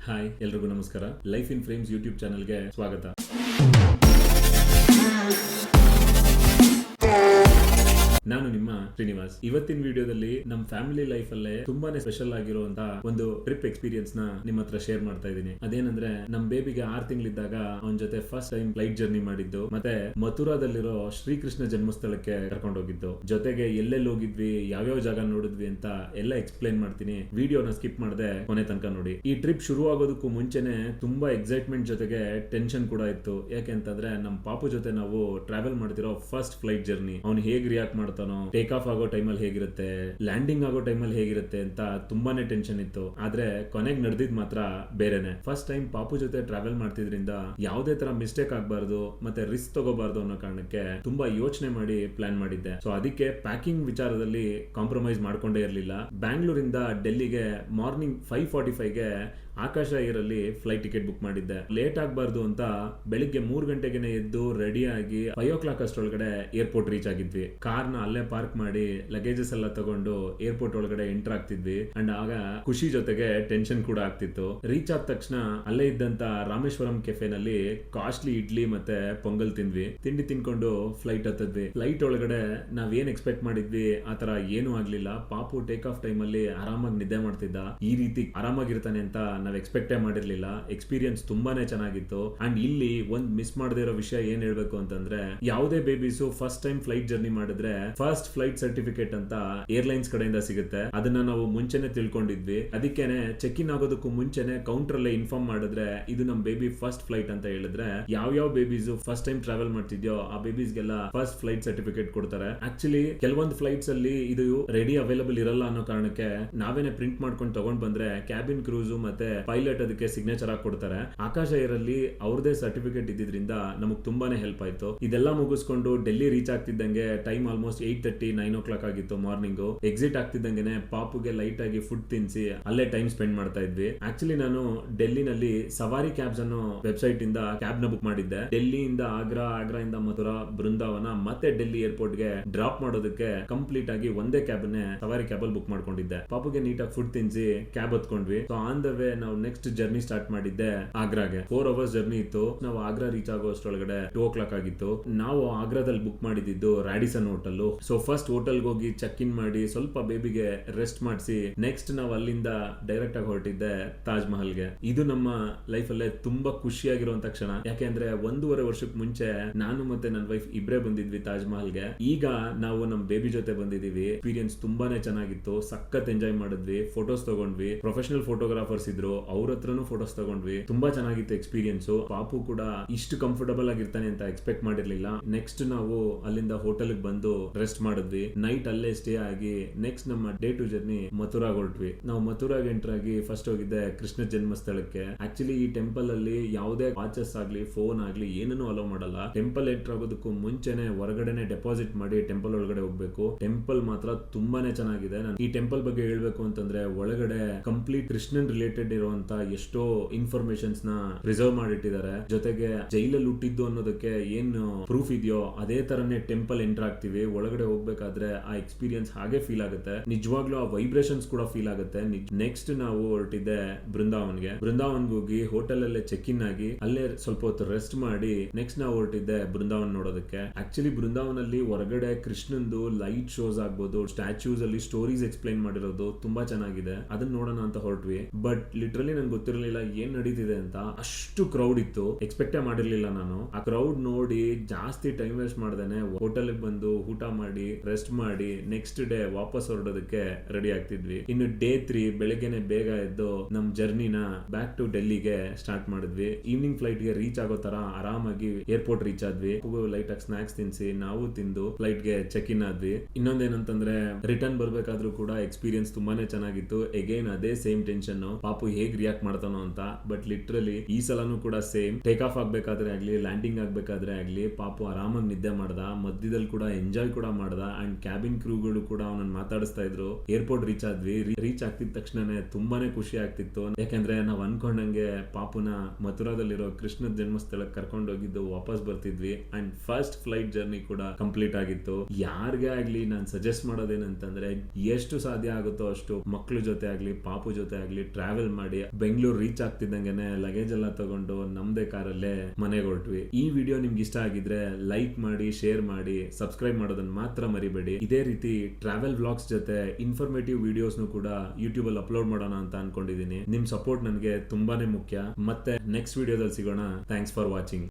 Hi ಎಲ್ರಿಗೂ ನಮಸ್ಕಾರ. Life in frames YouTube ಚಾನಲ್ಗೆ ಸ್ವಾಗತ. ನಾನು ನಿಮ್ಮ ಶ್ರೀನಿವಾಸ್. ಇವತ್ತಿನ ವಿಡಿಯೋದಲ್ಲಿ ನಮ್ಮ ಫ್ಯಾಮಿಲಿ ಲೈಫ್ ಅಲ್ಲೇ ತುಂಬಾನೇ ಸ್ಪೆಷಲ್ ಆಗಿರುವಂತ ಒಂದು ಟ್ರಿಪ್ ಎಕ್ಸ್ಪೀರಿಯನ್ಸ್ ನ ನಿಮ್ಮ ಹತ್ರ ಶೇರ್ ಮಾಡ್ತಾ ಇದ್ದೀನಿ. ಅದೇನಂದ್ರೆ ನಮ್ ಬೇಬಿಗೆ 6 ತಿಂಗಳಿದ್ದಾಗ ಅವನ ಜೊತೆ ಫಸ್ಟ್ ಟೈಮ್ ಫ್ಲೈಟ್ ಜರ್ನಿ ಮಾಡಿದ್ದು, ಮತ್ತೆ ಮಥುರಾದಲ್ಲಿರೋ ಶ್ರೀಕೃಷ್ಣ ಜನ್ಮಸ್ಥಳಕ್ಕೆ ಕರ್ಕೊಂಡು ಹೋಗಿದ್ದು, ಜೊತೆಗೆ ಎಲ್ಲೆಲ್ಲಿ ಹೋಗಿದ್ವಿ, ಯಾವ್ಯಾವ ಜಾಗ ನೋಡಿದ್ವಿ ಅಂತ ಎಲ್ಲ ಎಕ್ಸ್ಪ್ಲೈನ್ ಮಾಡ್ತೀನಿ. ವಿಡಿಯೋನ ಸ್ಕಿಪ್ ಮಾಡದೆ ಕೊನೆ ತನಕ ನೋಡಿ. ಈ ಟ್ರಿಪ್ ಶುರು ಆಗೋದಕ್ಕೂ ಮುಂಚೆನೆ ತುಂಬಾ ಎಕ್ಸೈಟ್ಮೆಂಟ್ ಜೊತೆಗೆ ಟೆನ್ಷನ್ ಕೂಡ ಇತ್ತು. ಯಾಕೆಂತಂದ್ರೆ ನಮ್ ಪಾಪು ಜೊತೆ ನಾವು ಟ್ರಾವೆಲ್ ಮಾಡ್ತಿರೋ ಫಸ್ಟ್ ಫ್ಲೈಟ್ ಜರ್ನಿ. ಅವ್ನು ಹೇಗ್ ರಿಯಾಕ್ಟ್ ಮಾಡ್ತಾನೋ, ಟೇಕ್ ಆಫ್ ಆಗೋ ಟೈಮಲ್ಲಿ ಹೇಗಿರುತ್ತೆ, ಲ್ಯಾಂಡಿಂಗ್ ಆಗೋ ಟೈಮಲ್ಲಿ ಹೇಗಿರುತ್ತೆ ಅಂತ ತುಂಬಾನೇ ಟೆನ್ಷನ್ ಇತ್ತು. ಆದ್ರೆ ಕೊನೆಗೆ ನಡೆದಿದ್ ಮಾತ್ರ ಬೇರೆನೆ. ಫಸ್ಟ್ ಟೈಮ್ ಪಾಪು ಜೊತೆ ಟ್ರಾವೆಲ್ ಮಾಡ್ತಿದ್ರಿಂದ ಯಾವುದೇ ತರ ಮಿಸ್ಟೇಕ್ ಆಗಬಾರ್ದು ಮತ್ತೆ ರಿಸ್ಕ್ ತಗೋಬಾರ್ದು ಅನ್ನೋ ಕಾರಣಕ್ಕೆ ತುಂಬಾ ಯೋಚನೆ ಮಾಡಿ ಪ್ಲಾನ್ ಮಾಡಿದ್ದೆ. ಸೊ ಅದಕ್ಕೆ ಪ್ಯಾಕಿಂಗ್ ವಿಚಾರದಲ್ಲಿ ಕಾಂಪ್ರಮೈಸ್ ಮಾಡ್ಕೊಂಡೇ ಇರಲಿಲ್ಲ. ಬ್ಯಾಂಗ್ಳೂರಿಂದ ಡೆಲ್ಲಿಗೆ ಮಾರ್ನಿಂಗ್ 5:45ಗೆ ಆಕಾಶ ಏರ್ ಅಲ್ಲಿ ಫ್ಲೈಟ್ ಟಿಕೆಟ್ ಬುಕ್ ಮಾಡಿದ್ದೆ. ಲೇಟ್ ಆಗಬಾರ್ದು ಅಂತ ಬೆಳಿಗ್ಗೆ 3 ಗಂಟೆಗೆ ಎದ್ದು ರೆಡಿ ಆಗಿ 5 o'clock ಅಷ್ಟೊಳಗಡೆ ಏರ್ಪೋರ್ಟ್ ರೀಚ್ ಆಗಿದ್ವಿ. ಕಾರ್ನ ಅಲ್ಲೇ ಪಾರ್ಕ್ ಮಾಡಿ ಲಗೇಜಸ್ ಎಲ್ಲ ತಗೊಂಡು ಏರ್ಪೋರ್ಟ್ ಒಳಗಡೆ ಎಂಟರ್ ಆಗ್ತಿದ್ವಿ. ಅಂಡ್ ಆಗ ಖುಷಿ ಜೊತೆಗೆ ಟೆನ್ಷನ್ ಕೂಡ ಆಗ್ತಿತ್ತು. ರೀಚ್ ಆದ ತಕ್ಷಣ ಅಲ್ಲೇ ಇದ್ದಂತ ರಾಮೇಶ್ವರಂ ಕೆಫೆನಲ್ಲಿ ಕಾಸ್ಟ್ಲಿ ಇಡ್ಲಿ ಮತ್ತೆ ಪೊಂಗಲ್ ತಿಂದ್ವಿ. ತಿಂಡಿ ತಿನ್ಕೊಂಡು ಫ್ಲೈಟ್ ಹತ್ತದ್ವಿ. ಫ್ಲೈಟ್ ಒಳಗಡೆ ನಾವ್ ಏನ್ ಎಕ್ಸ್ಪೆಕ್ಟ್ ಮಾಡಿದ್ವಿ ಆತರ ಏನೂ ಆಗ್ಲಿಲ್ಲ. ಪಾಪು ಟೇಕ್ ಆಫ್ ಟೈಮ್ ಅಲ್ಲಿ ಆರಾಮಾಗಿ ನಿದ್ದೆ ಮಾಡ್ತಿದ್ದ. ಈ ರೀತಿ ಆರಾಮಾಗಿರ್ತಾನೆ ಅಂತ ನಾವ್ ಎಕ್ಸ್ಪೆಕ್ಟೇ ಮಾಡಿರ್ಲಿಲ್ಲ. ಎಕ್ಸ್ಪೀರಿಯನ್ಸ್ ತುಂಬಾನೇ ಚೆನ್ನಾಗಿತ್ತು. ಅಂಡ್ ಇಲ್ಲಿ ಒಂದ್ ಮಿಸ್ ಮಾಡದೇ ಇರೋ ವಿಷಯ ಏನ್ ಹೇಳ್ಬೇಕು ಅಂತಂದ್ರೆ, ಯಾವುದೇ babies first time flight journey ಮಾಡಿದ್ರೆ ಫಸ್ಟ್ ಫ್ಲೈಟ್ ಸರ್ಟಿಫಿಕೇಟ್ ಅಂತ ಏರ್ಲೈನ್ಸ್ ಕಡೆಯಿಂದ ಸಿಗುತ್ತೆ. ಅದನ್ನ ನಾವು ಮುಂಚೆನೆ ತಿಳ್ಕೊಂಡಿದ್ವಿ. ಅದಕ್ಕೇನೆ ಚೆಕ್ ಇನ್ ಆಗೋದಕ್ಕೂ ಮುಂಚೆನೆ ಕೌಂಟರ್ ಅಲ್ಲೇ ಇನ್ಫಾರ್ಮ್ ಮಾಡಿದ್ರೆ ಇದು ನಮ್ ಬೇಬಿ ಫಸ್ಟ್ ಫ್ಲೈಟ್ ಅಂತ ಹೇಳಿದ್ರೆ, ಯಾವ ಬೇಬೀಸ್ ಫಸ್ಟ್ ಟೈಮ್ ಟ್ರಾವೆಲ್ ಮಾಡ್ತಿದ್ಯೋ ಆ ಬೇಬೀಸ್ಗೆಲ್ಲ ಫಸ್ಟ್ ಫ್ಲೈಟ್ ಸರ್ಟಿಫಿಕೇಟ್ ಕೊಡ್ತಾರೆ. ಆಕ್ಚುಲಿ ಕೆಲವೊಂದು ಫ್ಲೈಟ್ಸ್ ಅಲ್ಲಿ ಇದು ರೆಡಿ ಅವೈಲಬಲ್ ಇರಲ್ಲ ಅನ್ನೋ ಕಾರಣಕ್ಕೆ ನಾವೇನೆ ಪ್ರಿಂಟ್ ಮಾಡ್ಕೊಂಡು ತಗೊಂಡ್ ಬಂದ್ರೆ ಕ್ಯಾಬಿನ್ ಕ್ರೂಸ್ ಮತ್ತೆ ಪೈಲಟ್ ಅದಕ್ಕೆ ಸಿಗ್ನೇಚರ್ ಆಗಿ ಕೊಡ್ತಾರೆ. ಆಕಾಶ ಏರ್ ಅಲ್ಲಿ ಅವ್ರದೇ ಸರ್ಟಿಫಿಕೇಟ್ ಇದ್ದಿದ್ರಿಂದ ನಮಗ್ ತುಂಬಾನೇ ಹೆಲ್ಪ್ ಆಯ್ತು. ಇದೆಲ್ಲ ಮುಗಿಸ್ಕೊಂಡು ಡೆಲ್ಲಿ ರೀಚ್ ಆಗ್ತಿದ್ದಂಗೆ ಟೈಮ್ ಆಲ್ಮೋಸ್ಟ್ 8:30 9 o'clock ಆಗಿತ್ತು ಮಾರ್ನಿಂಗ್. ಎಕ್ಸಿಟ್ ಆಗ್ತಿದ್ದಂಗೆ ಪಾಪುಗೆ ಲೈಟ್ ಆಗಿ ಫುಡ್ ತಿನ್ಸಿ ಅಲ್ಲೇ ಟೈಮ್ ಸ್ಪೆಂಡ್ ಮಾಡ್ತಾ ಇದ್ವಿ. ಆಕ್ಚುಲಿ ನಾನು ಡೆಲ್ಲಿನಲ್ಲಿ ಸವಾರಿ ಕ್ಯಾಬ್ಸ್ ಅನ್ನೋ ವೆಬ್ಸೈಟ್ ಇಂದ ಕ್ಯಾಬ್ ನ ಬುಕ್ ಮಾಡಿದ್ದೆ. ಡೆಲ್ಲಿಯಿಂದ ಆಗ್ರಾ ಇಂದ ಮಥುರಾ, ಬೃಂದಾವನ ಮತ್ತೆ ಡೆಲ್ಲಿ ಏರ್ಪೋರ್ಟ್ ಗೆ ಡ್ರಾಪ್ ಮಾಡೋದಕ್ಕೆ ಕಂಪ್ಲೀಟ್ ಆಗಿ ಒಂದೇ ಕ್ಯಾಬ್ ಸವಾರಿ ಕ್ಯಾಬ್ ಅಲ್ಲಿ ಬುಕ್ ಮಾಡ್ಕೊಂಡಿದ್ದೆ. ಪಾಪುಗೆ ನೀಟಾಗಿ ಫುಡ್ ತಿನ್ಸಿ ಕ್ಯಾಬ್ ಹತ್ಕೊಂಡ್ವಿ. ಸೊ ಆನ್ ದ ವೇ ನಾವು ನೆಕ್ಸ್ಟ್ ಜರ್ನಿ ಸ್ಟಾರ್ಟ್ ಮಾಡಿದ್ದೆ ಆಗ್ರಾಗೆ. 4 hours ಜರ್ನಿ ಇತ್ತು. ನಾವು ಆಗ್ರಾ ರೀಚ್ ಆಗೋ ಅಷ್ಟೊಳಗಡೆ 2 o'clock ಆಗಿತ್ತು. ನಾವು ಆಗ್ರಾದಲ್ಲಿ ಬುಕ್ ಮಾಡಿದ್ದು Radisson hotel. So first hotel ಹೋಗಿ ಚೆಕ್ ಇನ್ ಮಾಡಿ ಸ್ವಲ್ಪ ಬೇಬಿಗೆ ರೆಸ್ಟ್ ಮಾಡಿಸಿ ನೆಕ್ಸ್ಟ್ ನಾವು ಅಲ್ಲಿಂದ ಡೈರೆಕ್ಟ್ ಆಗಿ ಹೊರಟಿದ್ದೆ ತಾಜ್ ಮಹಲ್ಗೆ. ಇದು ನಮ್ಮ ಲೈಫ್ ಅಲ್ಲೇ ತುಂಬಾ ಖುಷಿಯಾಗಿರುವಂತ ಕ್ಷಣ. ಯಾಕೆಂದ್ರೆ 1.5 ವರ್ಷಕ್ಕೆ ಮುಂಚೆ ನಾನು ಮತ್ತೆ ನನ್ನ ವೈಫ್ ಇಬ್ರೇ ಬಂದಿದ್ವಿ ತಾಜ್ ಮಹಲ್ಗೆ. ಈಗ ನಾವು ನಮ್ ಬೇಬಿ ಜೊತೆ ಬಂದಿದೀವಿ. ಎಕ್ಸ್ಪೀರಿಯನ್ಸ್ ತುಂಬಾನೇ ಚೆನ್ನಾಗಿತ್ತು. ಸಖತ್ ಎಂಜಾಯ್ ಮಾಡಿದ್ವಿ. ಫೋಟೋಸ್ ತಗೊಂಡ್ವಿ. ಪ್ರೊಫೆಷನಲ್ ಫೋಟೋಗ್ರಾಫರ್ಸ್ ಇದ್ರು, ಅವ್ರ ಹತ್ರನೂ ಫೋಟೋಸ್ ತಗೊಂಡ್ವಿ. ತುಂಬಾ ಚೆನ್ನಾಗಿತ್ತು ಎಕ್ಸ್ಪೀರಿಯನ್ಸ್. ಪಾಪು ಕೂಡ ಇಷ್ಟು ಕಂಫರ್ಟಬಲ್ ಆಗಿರ್ತಾನೆ ಅಂತ ಎಕ್ಸ್ಪೆಕ್ಟ್ ಮಾಡಿರ್ಲಿಲ್ಲ. ನೆಕ್ಸ್ಟ್ ನಾವು ಅಲ್ಲಿಂದ ಹೋಟೆಲ್ ಬಂದು ರೆಸ್ಟ್ ಮಾಡಿದ್ವಿ. ನೈಟ್ ಅಲ್ಲೇ ಸ್ಟೇ ಆಗಿ ನೆಕ್ಸ್ಟ್ ನಮ್ಮ ಡೇ ಟು ಜರ್ನಿ ಮಥುರಾಗ್ ಹೊರಟ್ವಿ. ನಾವು ಮಥುರಾಗ್ ಎಂಟರ್ ಆಗಿ ಫಸ್ಟ್ ಹೋಗಿದ್ದೆ ಕೃಷ್ಣ ಜನ್ಮಸ್ಥಳಕ್ಕೆ. ಆಕ್ಚುಲಿ ಈ ಟೆಂಪಲ್ ಅಲ್ಲಿ ಯಾವುದೇ ವಾಚಸ್ ಆಗ್ಲಿ ಫೋನ್ ಆಗ್ಲಿ ಏನನ್ನು ಅಲೋ ಮಾಡಲ್ಲ. ಟೆಂಪಲ್ ಎಂಟರ್ ಆಗೋದಕ್ಕೂ ಮುಂಚೆನೆ ಹೊರಗಡೆನೆ ಡೆಪಾಸಿಟ್ ಮಾಡಿ ಟೆಂಪಲ್ ಒಳಗಡೆ ಹೋಗ್ಬೇಕು. ಟೆಂಪಲ್ ಮಾತ್ರ ತುಂಬಾನೇ ಚೆನ್ನಾಗಿದೆ. ನಾನು ಈ ಟೆಂಪಲ್ ಬಗ್ಗೆ ಹೇಳ್ಬೇಕು ಅಂತಂದ್ರೆ, ಒಳಗಡೆ ಕಂಪ್ಲೀಟ್ ಕೃಷ್ಣನ್ ರಿಲೇಟೆಡ್ ಇರುವಂತ ಎಷ್ಟೋ ಇನ್ಫಾರ್ಮೇಶನ್ಸ್ ನ ಪ್ರಿಸರ್ವ್ ಮಾಡಿಟ್ಟಿದ್ದಾರೆ. ಜೊತೆಗೆ ಜೈಲಲ್ಲಿ ಹುಟ್ಟಿದ್ದು ಅನ್ನೋದಕ್ಕೆ ಏನು ಪ್ರೂಫ್ ಇದೆಯೋ ಅದೇ ತರನೇ ಟೆಂಪಲ್ ಎಂಟರ್ ಆಗ್ತೀವಿ. ಒಳಗಡೆ ಹೋಗ್ಬೇಕಾದ್ರೆ ಆ ಎಕ್ಸ್ಪೀರಿಯನ್ಸ್ ಹಾಗೆ ಫೀಲ್ ಆಗುತ್ತೆ. ನಿಜವಾಗ್ಲೂ ಆ ವೈಬ್ರೇಷನ್ಸ್ ಕೂಡ ಫೀಲ್ ಆಗುತ್ತೆ. ನೆಕ್ಸ್ಟ್ ನಾವು ಹೊರಟಿದ್ದೆ ಬೃಂದಾವನ್ಗೆ. ಬೃಂದಾವನ್ಗೆ ಹೋಗಿ ಹೋಟೆಲ್ ಅಲ್ಲೇ ಚೆಕ್ ಇನ್ ಆಗಿ ಅಲ್ಲೇ ಸ್ವಲ್ಪ ಹೊತ್ತು ರೆಸ್ಟ್ ಮಾಡಿ ನೆಕ್ಸ್ಟ್ ನಾವು ಹೊರಟಿದ್ದೆ ಬೃಂದಾವನ್ ನೋಡೋದಕ್ಕೆ. ಆಕ್ಚುಲಿ ಬೃಂದಾವನ್ ಅಲ್ಲಿ ಹೊರಗಡೆ ಕೃಷ್ಣಂದು ಲೈಟ್ ಶೋಸ್ ಆಗ್ಬೋದು, ಸ್ಟ್ಯಾಚ್ಯೂಸ್ ಅಲ್ಲಿ ಸ್ಟೋರೀಸ್ ಎಕ್ಸ್ಪ್ಲೈನ್ ಮಾಡಿರೋದು ತುಂಬಾ ಚೆನ್ನಾಗಿದೆ. ಅದನ್ನ ನೋಡೋಣ ಅಂತ ಹೊರಟ್ವಿ. ಬಟ್ ಲಿಟ್ರಲಿ ನನ್ಗೆ ಗೊತ್ತಿರಲಿಲ್ಲ ಏನ್ ನಡೀತಿದೆ ಅಂತ. ಅಷ್ಟು ಕ್ರೌಡ್ ಇತ್ತು. ಎಕ್ಸ್ಪೆಕ್ಟೇ ಮಾಡಿರ್ಲಿಲ್ಲ ನಾನು. ಆ ಕ್ರೌಡ್ ನೋಡಿ ಜಾಸ್ತಿ ಟೈಮ್ ವೇಸ್ಟ್ ಮಾಡ್ದೇನೆ ಹೋಟೆಲ್ ಬಂದು ಊಟ ಮಾಡಿ ರೆಸ್ಟ್ ಮಾಡಿ ನೆಕ್ಸ್ಟ್ ಡೇ ವಾಪಸ್ ಹೊರಡೋದಕ್ಕೆ ರೆಡಿ ಆಗ್ತಿದ್ವಿ. ಇನ್ನು ಡೇ 3 ಬೆಳಗ್ಗೆನೆ ಬೇಗ ಎದ್ದು ನಮ್ ಜರ್ನಿನ ಬ್ಯಾಕ್ ಟು ಡೆಲ್ಲಿಗೆ ಸ್ಟಾರ್ಟ್ ಮಾಡಿದ್ವಿ. ಈವ್ನಿಂಗ್ ಫ್ಲೈಟ್ ಗೆ ರೀಚ್ ಆಗೋ ತರ ಆರಾಮಾಗಿ ಏರ್ಪೋರ್ಟ್ ರೀಚ್ ಆದ್ವಿ. ಲೈಟ್ ಆಗಿ ಸ್ನಾಕ್ಸ್ ತಿನ್ಸಿ ನಾವು ತಿಂದು ಫ್ಲೈಟ್ ಗೆ ಚೆಕ್ ಇನ್ ಆದ್ವಿ. ಇನ್ನೊಂದೇನಂತಂದ್ರೆ, ರಿಟರ್ನ್ ಬರ್ಬೇಕಾದ್ರೂ ಕೂಡ ಎಕ್ಸ್ಪೀರಿಯನ್ಸ್ ತುಂಬಾನೇ ಚೆನ್ನಾಗಿತ್ತು. ಅಗೇನ್ ಅದೇ ಸೇಮ್ ಟೆನ್ಷನ್, ಪಾಪು ಹೇಗ್ ರಿಯಾಕ್ಟ್ ಮಾಡ್ತಾನೋ ಅಂತ. ಬಟ್ ಲಿಟ್ರಲಿ ಈ ಸಲನೂ ಕೂಡ ಸೇಮ್. ಟೇಕ್ ಆಫ್ ಆಗ್ಬೇಕಾದ್ರೆ ಆಗ್ಲಿ ಲ್ಯಾಂಡಿಂಗ್ ಆಗ್ಬೇಕಾದ್ರೆ ಆಗ್ಲಿ ಪಾಪು ಆರಾಮಾಗಿ ನಿದ್ದೆ ಮಾಡ್ದ. ಮಧ್ಯದಲ್ಲಿ ಕೂಡ ಎಂಜಾಯ್ ಕೂಡ ಮಾಡ್ದ. ಅಂಡ್ ಕ್ಯಾಬಿನ್ ಕ್ರೂಗಳು ಕೂಡ ಅವನನ್ನ ಮಾತಾಡಿಸ್ತಾ ಇದ್ರು. ಏರ್ಪೋರ್ಟ್ ರೀಚ್ ಆದ್ವಿ. ರೀಚ್ ಆಗ್ತಿದ ತಕ್ಷಣನೇ ತುಂಬಾನೇ ಖುಷಿ ಆಗ್ತಿತ್ತು. ಯಾಕಂದ್ರೆ ನಾವ್ ಅನ್ಕೊಂಡಂಗೆ ಪಾಪುನ ಮಥುರಾದಲ್ಲಿರೋ ಕೃಷ್ಣ ಜನ್ಮಸ್ಥಳಕ್ಕೆ ಕರ್ಕೊಂಡು ಹೋಗಿದ್ದು ವಾಪಸ್ ಬರ್ತಿದ್ವಿ. ಅಂಡ್ ಫಸ್ಟ್ ಫ್ಲೈಟ್ ಜರ್ನಿ ಕೂಡ ಕಂಪ್ಲೀಟ್ ಆಗಿತ್ತು. ಯಾರಿಗೆ ಆಗ್ಲಿ ನಾನ್ ಸಜೆಸ್ಟ್ ಮಾಡೋದೇನಂತಂದ್ರೆ, ಎಷ್ಟು ಸಾಧ್ಯ ಆಗುತ್ತೋ ಅಷ್ಟು ಮಕ್ಳ ಜೊತೆ ಆಗ್ಲಿ ಪಾಪು ಜೊತೆ ಆಗ್ಲಿ ಟ್ರಾವೆಲ್ ಮಾಡಿ ಮಾಡಿ ಬೆಂಗಳೂರು ರೀಚ್ ಆಗ್ತಿದ್ದಂಗೆನೆ ಲಗೇಜ್ ಎಲ್ಲ ತಗೊಂಡು ನಮ್ದೇ ಕಾರಲ್ಲೇ ಮನೆಗೆ ಹೊರಟ್ವಿ. ಈ ವಿಡಿಯೋ ನಿಮ್ಗೆ ಇಷ್ಟ ಆಗಿದ್ರೆ ಲೈಕ್ ಮಾಡಿ, ಶೇರ್ ಮಾಡಿ, ಸಬ್ಸ್ಕ್ರೈಬ್ ಮಾಡೋದನ್ನ ಮಾತ್ರ ಮರಿಬೇಡಿ. ಇದೇ ರೀತಿ ಟ್ರಾವೆಲ್ ವ್ಲಾಗ್ಸ್ ಜೊತೆ ಇನ್ಫಾರ್ಮೇಟಿವ್ ವಿಡಿಯೋಸ್ನು ಕೂಡ ಯೂಟ್ಯೂಬ್ ಅಲ್ಲಿ ಅಪ್ಲೋಡ್ ಮಾಡೋಣ ಅಂತ ಅನ್ಕೊಂಡಿದೀನಿ. ನಿಮ್ ಸಪೋರ್ಟ್ ನನಗೆ ತುಂಬಾನೇ ಮುಖ್ಯ. ಮತ್ತೆ ನೆಕ್ಸ್ಟ್ ವಿಡಿಯೋದಲ್ಲಿ ಸಿಗೋಣ. Thanks for watching.